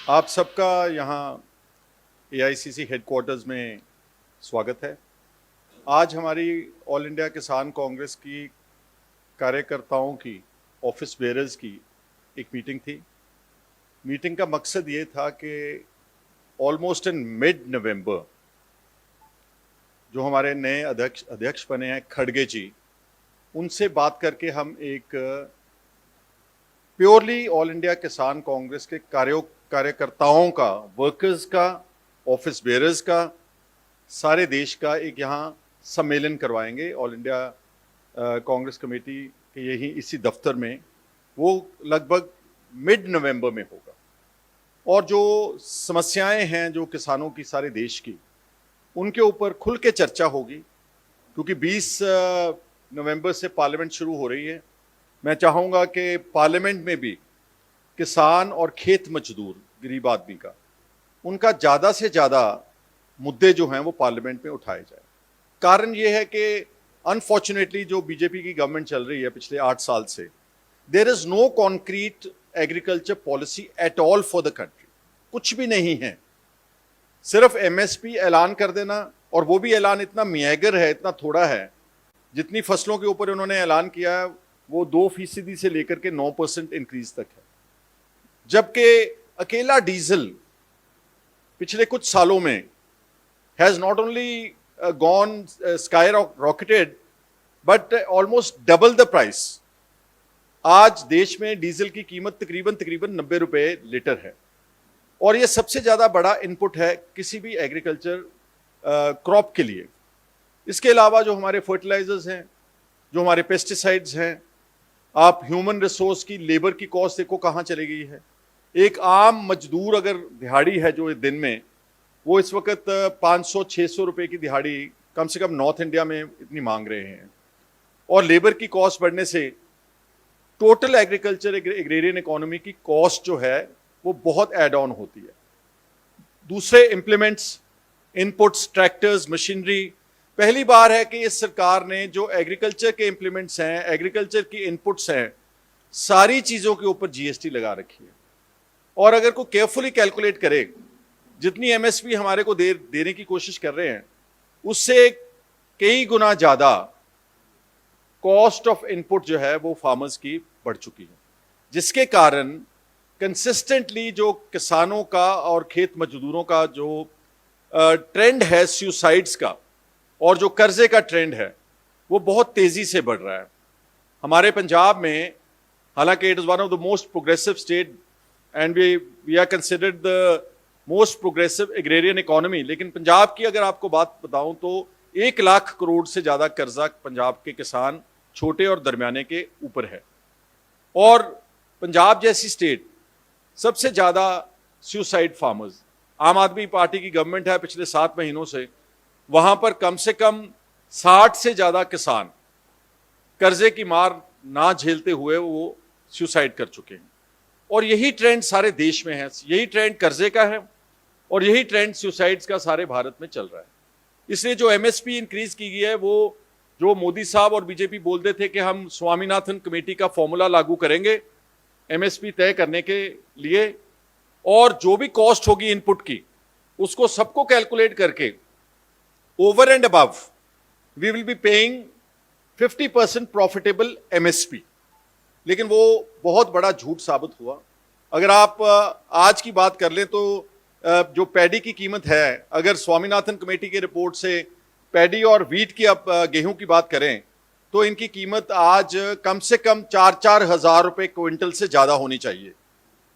आप सबका यहाँ एआईसीसी हेडक्वार्टर्स में स्वागत है। आज हमारी ऑल इंडिया किसान कांग्रेस की कार्यकर्ताओं की, ऑफिस बेयरर्स की एक मीटिंग थी। मीटिंग का मकसद ये था कि ऑलमोस्ट इन मिड नवंबर जो हमारे नए अध्यक्ष बने हैं खड़गे जी, उनसे बात करके हम एक प्योरली ऑल इंडिया किसान कांग्रेस के कार्यकर्ताओं का, वर्कर्स का, ऑफिस बेयरर्स का, सारे देश का एक यहाँ सम्मेलन करवाएंगे ऑल इंडिया कांग्रेस कमेटी के यही इसी दफ्तर में। वो लगभग मिड नवंबर में होगा और जो समस्याएं हैं जो किसानों की सारे देश की, उनके ऊपर खुल के चर्चा होगी, क्योंकि 20 नवंबर से पार्लियामेंट शुरू हो रही है। मैं चाहूँगा कि पार्लियामेंट में भी किसान और खेत मजदूर, गरीब आदमी का, उनका ज़्यादा से ज़्यादा मुद्दे जो हैं वो पार्लियामेंट में उठाए जाए। कारण ये है कि अनफॉर्चुनेटली जो बीजेपी की गवर्नमेंट चल रही है पिछले 8 साल से, there is no concrete agriculture policy at all for the country. कुछ भी नहीं है, सिर्फ एमएसपी ऐलान कर देना, और वो भी ऐलान इतना मियागर है, इतना थोड़ा है। जितनी फसलों के ऊपर उन्होंने ऐलान किया है वो 2% से लेकर के 9% इंक्रीज तक है, जबकि अकेला डीजल पिछले कुछ सालों में has not only gone sky rocketed but almost double the price. आज देश में डीजल की कीमत तकरीबन 90 रुपए लीटर है, और ये सबसे ज्यादा बड़ा इनपुट है किसी भी एग्रीकल्चर क्रॉप के लिए। इसके अलावा जो हमारे फर्टिलाइजर्स हैं, जो हमारे पेस्टिसाइड्स हैं, आप ह्यूमन रिसोर्स की, लेबर की कॉस्ट देखो कहाँ चली गई है। एक आम मजदूर अगर दिहाड़ी है जो दिन में, वो इस वक्त 500-600 रुपए की दिहाड़ी कम से कम नॉर्थ इंडिया में इतनी मांग रहे हैं, और लेबर की कॉस्ट बढ़ने से टोटल एग्रीकल्चर एग्रेरियन इकोनॉमी की कॉस्ट जो है वो बहुत एड ऑन होती है। दूसरे इंप्लीमेंट्स, इनपुट्स, ट्रैक्टर्स, मशीनरी, पहली बार है कि इस सरकार ने जो एग्रीकल्चर के इंप्लीमेंट्स हैं, एग्रीकल्चर की इनपुट्स हैं, सारी चीज़ों के ऊपर जीएसटी लगा रखी है। और अगर कोई केयरफुली कैलकुलेट करे, जितनी एमएसपी हमारे को देने की कोशिश कर रहे हैं, उससे कई गुना ज़्यादा कॉस्ट ऑफ इनपुट जो है वो फार्मर्स की बढ़ चुकी है, जिसके कारण कंसिस्टेंटली जो किसानों का और खेत मजदूरों का जो ट्रेंड है सुसाइड्स का, और जो कर्जे का ट्रेंड है, वो बहुत तेजी से बढ़ रहा है। हमारे पंजाब में, हालांकि it is one of the most progressive state and we are considered the most progressive agrarian economy, लेकिन पंजाब की अगर आपको बात बताऊं तो 1 लाख करोड़ से ज्यादा कर्जा पंजाब के किसान, छोटे और दरमियाने के ऊपर है। और पंजाब जैसी स्टेट सबसे ज्यादा सुसाइड फार्मर्स, आम आदमी पार्टी की गवर्नमेंट है पिछले 7 महीनों से, वहां पर कम से कम 60 से ज्यादा किसान कर्जे की मार ना झेलते हुए वो सुसाइड कर चुके हैं। और यही ट्रेंड सारे देश में है, यही ट्रेंड कर्जे का है और यही ट्रेंड सुसाइड्स का सारे भारत में चल रहा है। इसलिए जो एमएसपी इंक्रीज की गई है, वो जो मोदी साहब और बीजेपी बोलते थे कि हम स्वामीनाथन कमेटी का फॉर्मूला लागू करेंगे एमएसपी तय करने के लिए, और जो भी कॉस्ट होगी इनपुट की उसको सबको कैलकुलेट करके over and above we will be paying 50% profitable MSP. लेकिन वो बहुत बड़ा झूठ साबित हुआ। अगर आप आज की बात कर लें तो जो पैडी की कीमत है, अगर स्वामीनाथन कमेटी की रिपोर्ट से पैडी और वीट की, आप गेहूं की बात करें, तो इनकी कीमत आज कम से कम 4-4 हज़ार रुपए क्विंटल से ज्यादा होनी चाहिए,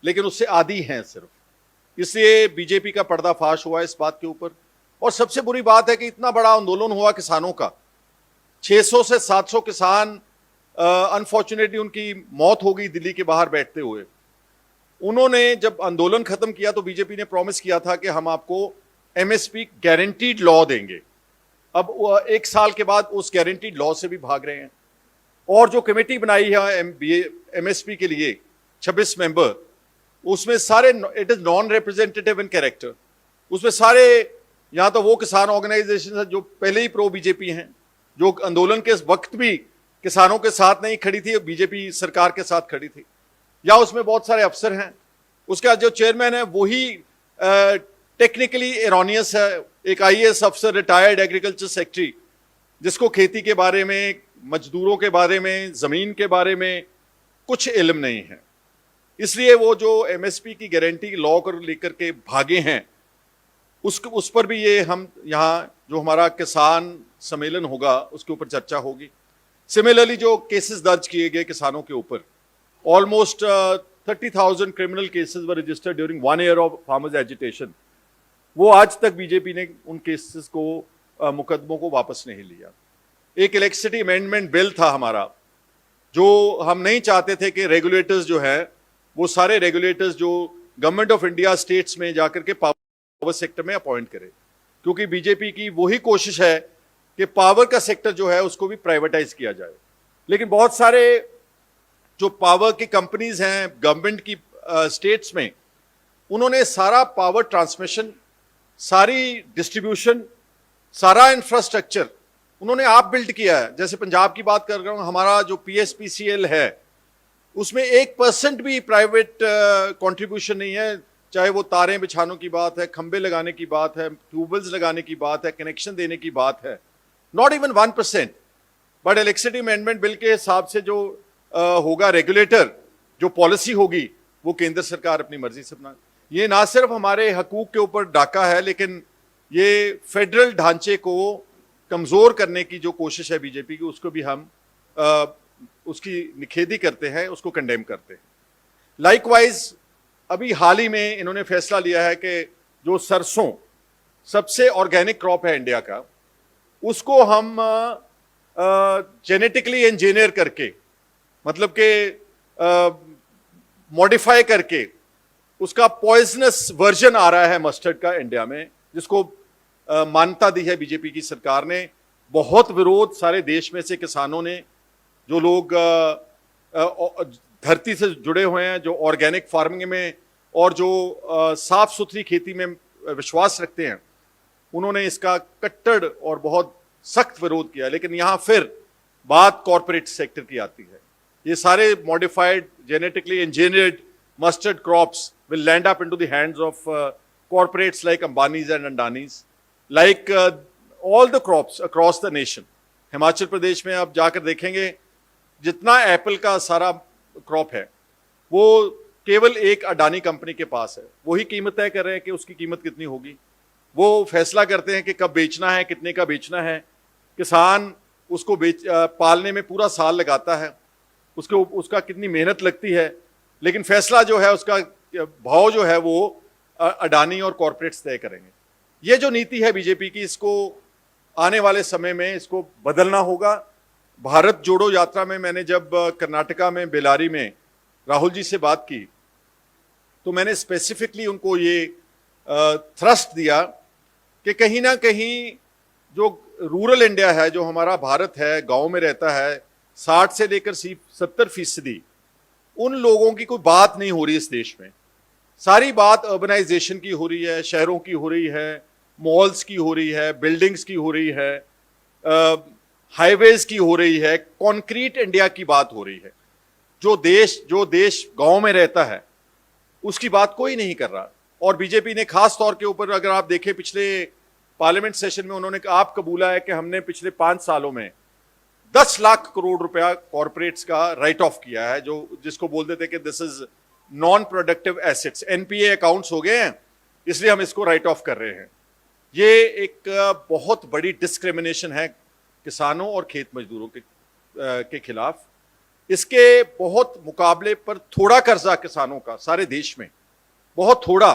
लेकिन उससे आधी हैं सिर्फ। इसलिए बीजेपी का पर्दाफाश हुआ इस बात के ऊपर। और सबसे बुरी बात है कि इतना बड़ा आंदोलन हुआ किसानों का, 600 से 700 किसान, अनफॉर्चुनेटली उनकी मौत हो गई दिल्ली के बाहर बैठते हुए। उन्होंने जब आंदोलन खत्म किया तो बीजेपी ने प्रॉमिस किया था कि हम आपको एमएसपी गारंटीड लॉ देंगे। अब 1 साल के बाद उस गारंटीड लॉ से भी भाग रहे हैं। और जो कमेटी बनाई है एमएसपी के लिए 26 मेंबर, उसमें सारे, it is non representative in character. उसमें सारे, यहाँ तो वो किसान ऑर्गेनाइजेशन है जो पहले ही प्रो बीजेपी हैं, जो आंदोलन के वक्त भी किसानों के साथ नहीं खड़ी थी, बीजेपी सरकार के साथ खड़ी थी, या उसमें बहुत सारे अफसर हैं उसका जो चेयरमैन है वही टेक्निकली एरोनियस है, एक आईएएस अफसर, रिटायर्ड एग्रीकल्चर सेक्रेटरी, जिसको खेती के बारे में, मजदूरों के बारे में, जमीन के बारे में कुछ इल्म नहीं है। इसलिए वो जो एमएसपी की गारंटी लॉ को लेकर के भागे हैं, उस पर भी ये हम यहाँ जो हमारा किसान सम्मेलन होगा उसके ऊपर चर्चा होगी। सिमिलरली जो केसेस दर्ज किए गए किसानों के ऊपर, almost 30,000 criminal cases were registered during 1 year of farmers agitation, वो आज तक बीजेपी ने उन केसेस को मुकदमों को वापस नहीं लिया। एक इलेक्ट्रिसिटी अमेंडमेंट बिल था हमारा, जो हम नहीं चाहते थे कि रेगुलेटर्स जो है वो सारे रेगुलेटर्स जो गवर्नमेंट ऑफ इंडिया स्टेट्स में जाकर के पावर सेक्टर में अपॉइंट करे, क्योंकि बीजेपी की वही कोशिश है कि पावर का सेक्टर जो है उसको भी प्राइवेटाइज किया जाए। लेकिन बहुत सारे जो पावर की कंपनीज हैं गवर्नमेंट की स्टेट्स में, उन्होंने सारा पावर ट्रांसमिशन, सारी डिस्ट्रीब्यूशन, सारा इंफ्रास्ट्रक्चर उन्होंने आप बिल्ड किया है। जैसे पंजाब की बात कर रहा हूं, हमारा जो पीएसपीसीएल है उसमें 1% भी प्राइवेट कंट्रीब्यूशन नहीं है, चाहे वो तारें बिछाने की बात है, खंबे लगाने की बात है, ट्यूबवेल्स लगाने की बात है, कनेक्शन देने की बात है, not even 1%। But electricity amendment bill के हिसाब से जो होगा रेगुलेटर, जो पॉलिसी होगी वो केंद्र सरकार अपनी मर्जी से बना। ये ना सिर्फ हमारे हकूक के ऊपर डाका है, लेकिन ये फेडरल ढांचे को कमजोर करने की जो कोशिश है बीजेपी की, उसको भी हम उसकी निखेधी करते हैं, उसको कंडेम करते हैं। लाइकवाइज अभी हाल ही में इन्होंने फैसला लिया है कि जो सरसों सबसे ऑर्गेनिक क्रॉप है इंडिया का, उसको हम जेनेटिकली इंजीनियर करके, मतलब कि मॉडिफाई करके, उसका पॉइजनस वर्जन आ रहा है मस्टर्ड का इंडिया में, जिसको मान्यता दी है बीजेपी की सरकार ने। बहुत विरोध सारे देश में से किसानों ने, जो लोग धरती से जुड़े हुए हैं, जो ऑर्गेनिक फार्मिंग में और जो साफ सुथरी खेती में विश्वास रखते हैं, उन्होंने इसका कट्टर और बहुत सख्त विरोध किया। लेकिन यहाँ फिर बात कॉरपोरेट सेक्टर की आती है। ये सारे modified genetically engineered mustard crops will land up into the hands of corporates like Ambani's and Adani's, like all the crops across the nation. Himachal Pradesh में आप जाकर देखेंगे जितना एप्पल का सारा क्रॉप है वो केवल एक अडानी कंपनी के पास है। वही कीमत तय कर रहे हैं कि उसकी कीमत कितनी होगी, वो फैसला करते हैं कि कब बेचना है, कितने का बेचना है। किसान उसको पालने में पूरा साल लगाता है, उसका कितनी मेहनत लगती है, लेकिन फैसला जो है उसका भाव जो है वो अडानी और कॉरपोरेट्स तय करेंगे। ये जो नीति है बीजेपी की, इसको आने वाले समय में इसको बदलना होगा। भारत जोड़ो यात्रा में मैंने जब कर्नाटका में बेलारी में राहुल जी से बात की, तो मैंने स्पेसिफिकली उनको ये थ्रस्ट दिया कि कहीं ना कहीं जो रूरल इंडिया है, जो हमारा भारत है, गांव में रहता है, 60 से लेकर 70% उन लोगों की कोई बात नहीं हो रही इस देश में। सारी बात अर्बनाइजेशन की हो रही है, शहरों की हो रही है, मॉल्स की हो रही है, बिल्डिंग्स की हो रही है, हाईवेज की हो रही है, कॉन्क्रीट इंडिया की बात हो रही है। जो देश गांव में रहता है उसकी बात कोई नहीं कर रहा। और बीजेपी ने खास तौर के ऊपर, अगर आप देखें पिछले पार्लियामेंट सेशन में उन्होंने आप कबूला है कि हमने पिछले 5 सालों में 10 लाख करोड़ रुपया कॉर्पोरेट्स का राइट ऑफ किया है, जिसको बोल देते कि this is non productive assets, NPA accounts हो गए हैं, इसलिए हम इसको राइट ऑफ कर रहे हैं। ये एक बहुत बड़ी डिस्क्रिमिनेशन है किसानों और खेत मजदूरों के खिलाफ। इसके बहुत मुकाबले पर थोड़ा कर्जा किसानों का सारे देश में, बहुत थोड़ा,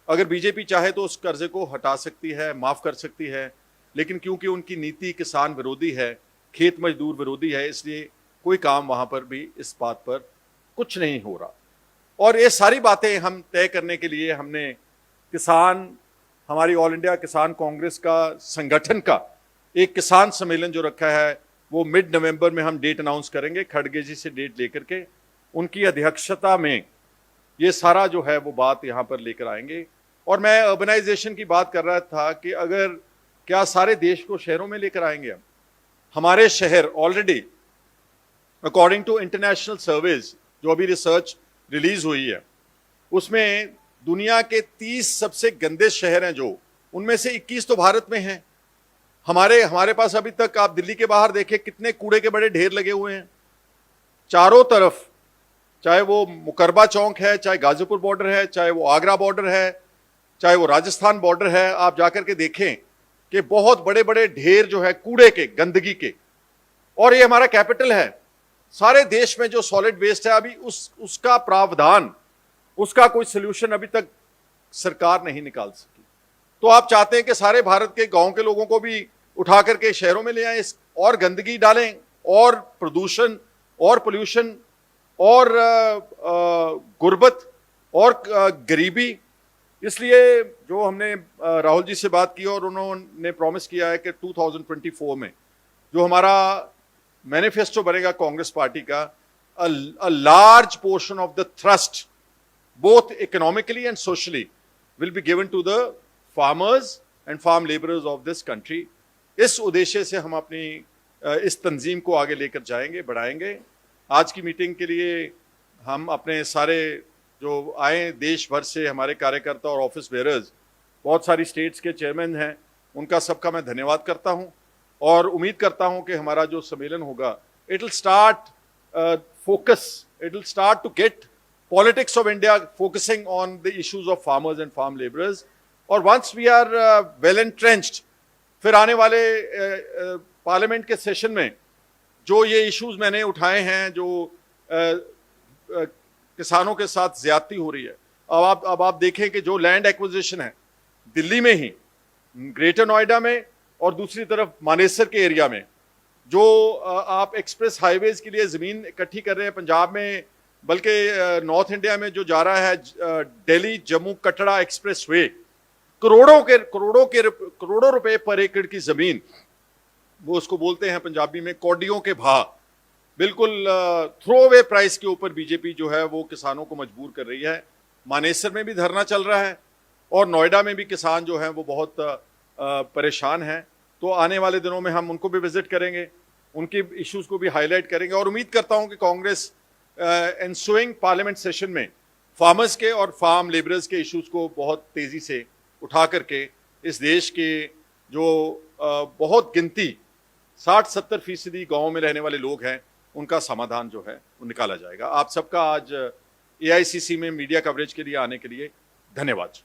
अगर बीजेपी चाहे तो उस कर्जे को हटा सकती है, माफ कर सकती है, लेकिन क्योंकि उनकी नीति किसान विरोधी है, खेत मजदूर विरोधी है, इसलिए कोई काम वहां पर भी इस बात पर कुछ नहीं हो रहा। और ये सारी बातें हम तय करने के लिए हमने हमारी ऑल इंडिया किसान कांग्रेस का संगठन का एक किसान सम्मेलन जो रखा है, वो मिड नवंबर में हम डेट अनाउंस करेंगे। खड़गे जी से डेट लेकर के उनकी अध्यक्षता में ये सारा जो है वो बात यहाँ पर लेकर आएंगे। और मैं अर्बनाइजेशन की बात कर रहा था कि अगर क्या सारे देश को शहरों में लेकर आएंगे हम। हमारे शहर already according to international surveys, जो अभी रिसर्च रिलीज हुई है, उसमें दुनिया के 30 सबसे गंदे शहर हैं जो, उनमें से 21 तो भारत में हैं। हमारे पास अभी तक आप दिल्ली के बाहर देखें कितने कूड़े के बड़े ढेर लगे हुए हैं चारों तरफ, चाहे वो मुकरबा चौक है, चाहे गाजीपुर बॉर्डर है, चाहे वो आगरा बॉर्डर है, चाहे वो राजस्थान बॉर्डर है। आप जाकर के देखें कि बहुत बड़े बड़े ढेर जो है कूड़े के, गंदगी के। और ये हमारा कैपिटल है। सारे देश में जो सॉलिड वेस्ट है अभी उसका प्रावधान, उसका कोई सोल्यूशन अभी तक सरकार नहीं निकाल सकी। तो आप चाहते हैं कि सारे भारत के गांव के लोगों को भी उठा करके शहरों में ले आए, और गंदगी डालें, और प्रदूषण और पोल्यूशन और गुर्बत और गरीबी। इसलिए जो हमने राहुल जी से बात की और उन्होंने प्रॉमिस किया है कि 2024 में जो हमारा मैनिफेस्टो बनेगा कांग्रेस पार्टी का, a large portion of the thrust both economically and socially will be given to the farmers and farm laborers of this country। इस उद्देश्य से हम अपनी इस तंजीम को आगे लेकर जाएंगे, बढ़ाएंगे। आज की मीटिंग के लिए हम अपने सारे जो आए देश भर से हमारे कार्यकर्ता और ऑफिस बेयरर्स, बहुत सारी स्टेट्स के चेयरमैन हैं, उनका सबका मैं धन्यवाद करता हूं और उम्मीद करता हूं कि हमारा जो सम्मेलन होगा it will start focus, it will start to get politics of India focusing on the issues of farmers and farm labourers. और once we are well entrenched, फिर आने वाले पार्लियामेंट के सेशन में जो ये इश्यूज मैंने उठाए हैं, जो किसानों के साथ ज्यादती हो रही है, अब आप देखें कि जो लैंड एक्विजिशन है दिल्ली में ही, ग्रेटर नोएडा में, और दूसरी तरफ मानेसर के एरिया में जो आप एक्सप्रेस हाईवेज के लिए जमीन इकट्ठी कर रहे हैं पंजाब में, बल्कि नॉर्थ इंडिया में जो जा रहा है दिल्ली जम्मू कटरा एक्सप्रेस वे, करोड़ों रुपए पर एकड़ की जमीन, वो उसको बोलते हैं पंजाबी में कौडियों के भाव, बिल्कुल थ्रो अवे प्राइस के ऊपर बीजेपी जो है वो किसानों को मजबूर कर रही है। मानेसर में भी धरना चल रहा है और नोएडा में भी किसान जो हैं वो बहुत परेशान हैं। तो आने वाले दिनों में हम उनको भी विजिट करेंगे, उनके इश्यूज को भी हाईलाइट करेंगे और उम्मीद करता हूं कि कांग्रेस एंसुइंग पार्लियामेंट सेशन में फार्मर्स के और फार्म लेबरर्स के इश्यूज को बहुत तेजी से उठा करके इस देश के जो बहुत गिनती 60-70% गाँव में रहने वाले लोग हैं उनका समाधान जो है वो निकाला जाएगा। आप सबका आज AICC में मीडिया कवरेज के लिए आने के लिए धन्यवाद।